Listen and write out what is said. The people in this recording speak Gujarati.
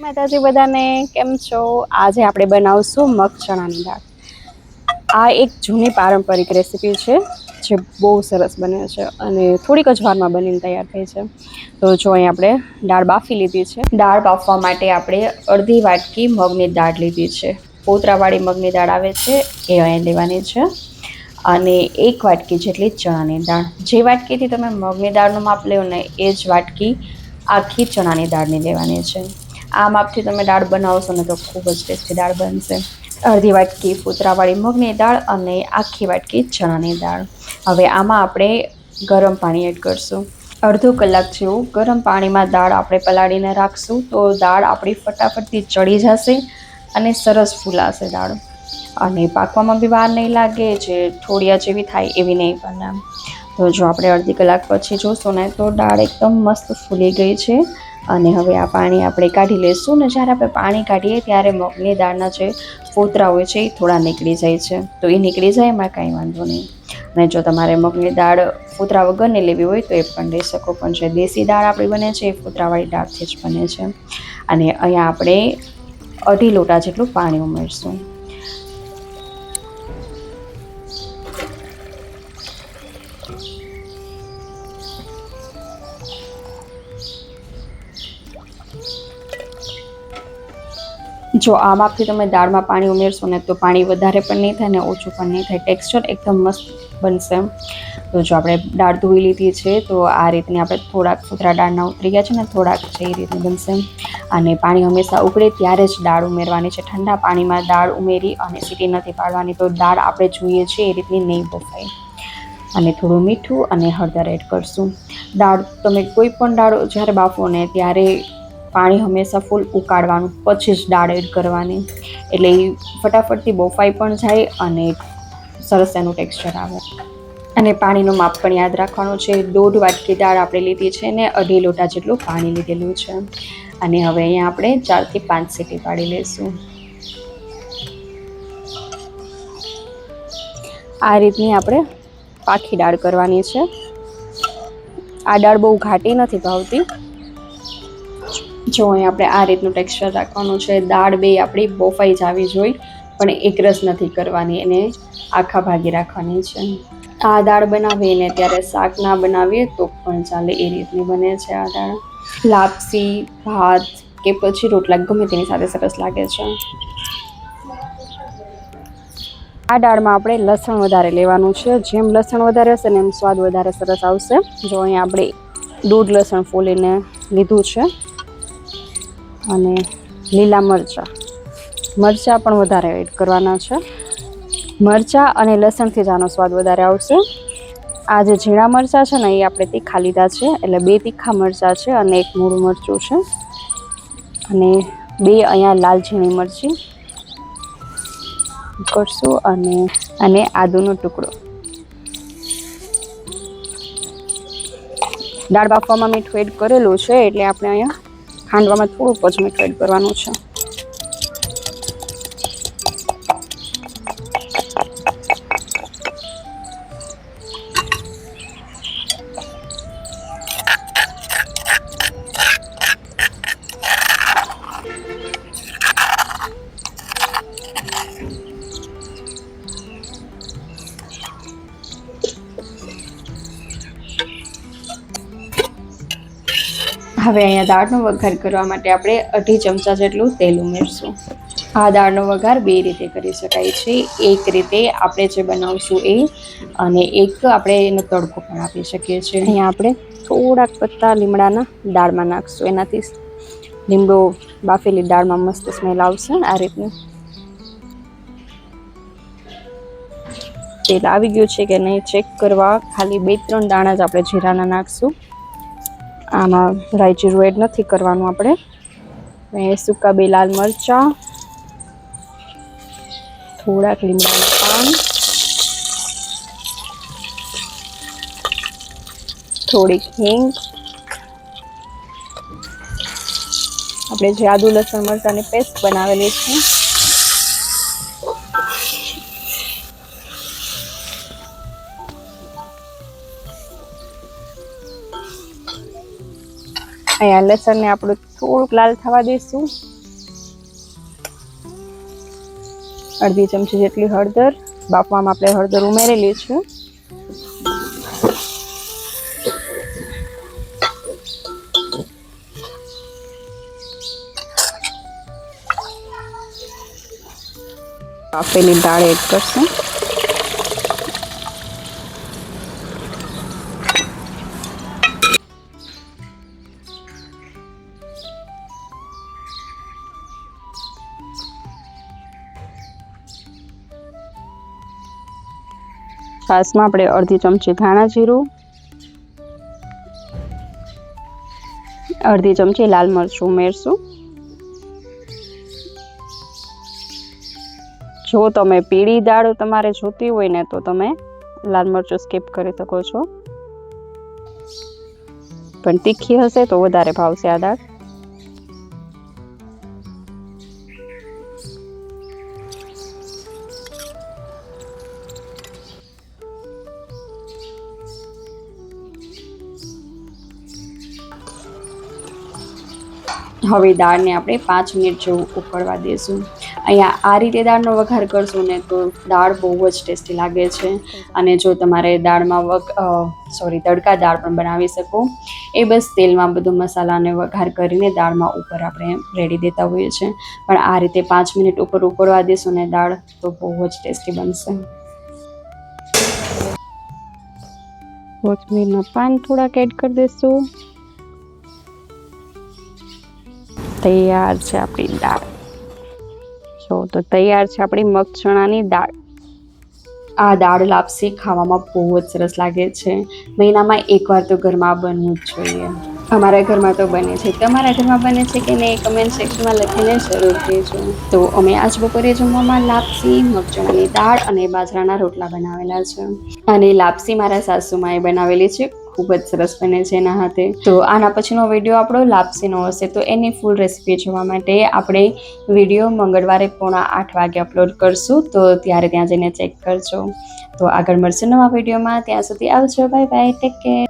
માતાજી બધાને કેમ છો? આજે આપણે બનાવશું મગ ચણાની દાળ. આ એક જૂની પારંપરિક રેસીપી છે જે બહુ સરસ બને છે અને થોડીક જ વારમાં બનીને તૈયાર થઈ છે. તો જો અહીં આપણે દાળ બાફી લીધી છે. દાળ બાફવા માટે આપણે અડધી વાટકી મગની દાળ લીધી છે. ફોતરાવાળી મગની દાળ આવે છે એ અહીં લેવાની છે. અને 1 વાટકી જેટલી ચણાની દાળ. જે વાટકીથી તમે મગની દાળનું માપ લો ને એ જ વાટકી આખી ચણાની દાળની લેવાની છે. આ માપથી તમે દાળ બનાવશો ને તો ખૂબ જ ટેસ્ટી દાળ બનશે. અડધી વાટકી ફોતરાવાળી મગની દાળ અને આખી વાટકી ચણાની દાળ. હવે આમાં આપણે ગરમ પાણી એડ કરશું. અડધો કલાક જેવું ગરમ પાણીમાં દાળ આપણે પલાળીને રાખશું તો દાળ આપણી ફટાફટથી ચડી જશે અને સરસ ફૂલાશે દાળ. અને પાકવામાં બી વાર નહીં લાગે, જે ઠોડિયા જેવી થાય એવી નહીં બને. તો જો આપણે અડધી કલાક પછી જોશું ને તો દાળ એકદમ મસ્ત ફૂલી ગઈ છે. અને હવે આ પાણી આપણે કાઢી લઈશું ને જ્યારે આપણે પાણી કાઢીએ ત્યારે મગની દાળના જે ફોતરા હોય છે એ થોડા નીકળી જાય છે. તો એ નીકળી જાય એમાં કાંઈ વાંધો નહીં. અને જો તમારે મગની દાળ ફોતરા વગરની લેવી હોય તો એ પણ લઈ શકો, પણ જે દેશી દાળ આપણી બને છે એ ફોતરાવાળી દાળથી જ બને છે. અને અહીંયા આપણે 2.5 લોટા જેટલું પાણી ઉમેરશું. જો આ માપથી તમે દાળમાં પાણી ઉમેરશો ને તો પાણી વધારે પણ નહીં થાય ને ઓછું પણ નહીં થાય. ટેક્સચર એકદમ મસ્ત બનશે. તો જો આપણે દાળ ધોઈ લીધી છે તો આ રીતની આપણે થોડાક ફોતરા દાળના ઉતરી ગયા છે ને થોડાક છે એ રીતની બનશે. અને પાણી હંમેશા ઉકળે ત્યારે જ દાળ ઉમેરવાની છે. ઠંડા પાણીમાં દાળ ઉમેરી અને સીટી નથી પાડવાની, તો દાળ આપણે જોઈએ છીએ એ રીતની નહીં બફાય. અને થોડું મીઠું અને હળદર એડ કરશું. દાળ તમે કોઈ પણ દાળ જ્યારે બાફો ને ત્યારે પાણી હંમેશા ફૂલ ઉકાળવાનું, પછી જ દાળ એડ કરવાની. એટલે એ ફટાફટથી બફાઈ પણ જાય અને સરસ એનું ટેક્સચર આવે. અને પાણીનું માપ પણ યાદ રાખવાનું છે. 1.5 વાટકી દાળ આપણે લીધી છે ને 2.5 લોટા જેટલું પાણી લીધેલું છે. અને હવે અહીંયા આપણે 4 થી 5 સીટી પાડી લઈશું. આ રીતની આપણે પાકી દાળ કરવાની છે. આ દાળ બહુ ઘાટી નથી ભાવતી. જો અહીં આપણે આ રીતનું ટેક્સચર રાખવાનું છે. દાળ બે આપણી બફાઈ જવી જોઈએ, પણ એકરસ નથી કરવાની, એને આખા ભાગે રાખવાની છે. આ દાળ બનાવીને ત્યારે શાક ના બનાવીએ તો પણ ચાલે, એ રીતની બને છે આ દાળ. લાપસી, ભાત કે પછી રોટલા ગમે તેની સાથે સરસ લાગે છે. આ દાળમાં આપણે લસણ વધારે લેવાનું છે. જેમ લસણ વધારે હશે ને એમ સ્વાદ વધારે સરસ આવશે. જો અહીંયા આપણે 1.5 લસણ ફોલીને લીધું છે. અને લીલા મરચાં પણ વધારે એડ કરવાના છે. મરચાં અને લસણથી જ આનો સ્વાદ વધારે આવશે. આ જે ઝીણા મરચાં છે ને એ આપણે તીખા લીધા છે, એટલે 2 તીખા મરચાં છે અને 1 મોડું મરચું છે. અને 2 અહીંયા લાલ ઝીણી મરચી કરશું અને આદુનો ટુકડો. દાળ બાફવામાં મીઠું એડ કરેલું છે એટલે આપણે અહીંયા ખાંડવામાં થોડુંક જ મીઠું એડ કરવાનું છે. હવે અહીંયા દાળનો વઘાર કરવા માટે આપણે 2.5 ચમચા જેટલું તેલ ઉમેરશું. આ દાળનો વઘાર 2 રીતે કરી શકાય છે. એક રીતે આપણે જે બનાવશું એ, અને એક આપણે એનો તડકો પણ આપી શકીએ છીએ. અહીંયા આપણે થોડાક પત્તા લીમડાના દાળમાં નાખશું. એનાથી લીમડો બાફેલી દાળમાં મસ્ત સ્મેલ આવશે. આ રીતનું તેલ આવી ગયું છે કે નહીં ચેક કરવા ખાલી 2-3 દાણા જ આપણે જીરાના નાખશું. આમાં રાઈ જીરું એડ નથી કરવાનું આપણે. સૂકા 2 લાલ મરચાં, થોડાક લીમડાના પાન, થોડીક હિંગ, આપણે જે આદુ લસણ મરચાંની પેસ્ટ બનાવેલી છે, અહીંયા લસણને આપણે થોડુંક લાલ થવા દઈશું. અડધી ચમચી જેટલી હળદર. બાફવામાં આપણે હળદર ઉમેરેલી છે. બાફેલી દાળ એડ કરશું. છાશમાં આપણે અડધી ચમચી ધાણા જીરું, અડધી ચમચી લાલ મરચું ઉમેરશું. જો તમે પીળી દાળ તમારે જોતી હોય ને તો તમે લાલ મરચું સ્કીપ કરી શકો છો, પણ તીખી હશે તો વધારે ભાવશે આ દાળ. હવે દાળને આપણે 5 મિનિટ જેવું ઉકળવા દઈશું. અહીંયા આ રીતે દાળનો વઘાર કરશું ને તો દાળ બહુ જ ટેસ્ટી લાગે છે. અને જો તમારે દાળમાં તડકા દાળ પણ બનાવી શકો. એ બસ તેલમાં બધું મસાલાને વઘાર કરીને દાળમાં ઉપર આપણે રેડી દેતા હોઈએ છીએ. પણ આ રીતે 5 મિનિટ ઉપર ઉકળવા દઈશું ને દાળ તો બહુ જ ટેસ્ટી બનશે. કોથમીરના પાન થોડાક એડ કરી દઈશું. તૈયાર છે આપણી દાળ. તો તૈયાર છે આપણી મગ ચણાની દાળ. આ દાળ લાપસી ખાવામાં બહુ જ સરસ લાગે છે. મહિનામાં એકવાર તો ઘરમાં બનવું જ જોઈએ. અમારા ઘરમાં તો બને છે. તમારા ઘરમાં બને છે કે નહીં કમેન્ટ સેક્શનમાં લખીને જરૂર કહેજો. તો અમે આજ બપોરે જમવામાં લાપસી, મગ ચણાની દાળ અને બાજરાના રોટલા બનાવેલા છે. અને લાપસી મારા સાસુમાએ બનાવેલી છે. ખૂબ જ સરસ બને છે એના હાથે. તો આના પછીનો વિડીયો આપણો લાપસીનો હશે. તો એની ફૂલ રેસીપી જોવા માટે આપણે વિડીયો મંગળવારે 7:45 વાગે અપલોડ કરશું. તો ત્યાં જઈને ચેક કરજો. તો આગળ મળશે નવા વિડીયોમાં. ત્યાં સુધી આવજો. Bye bye. Take care.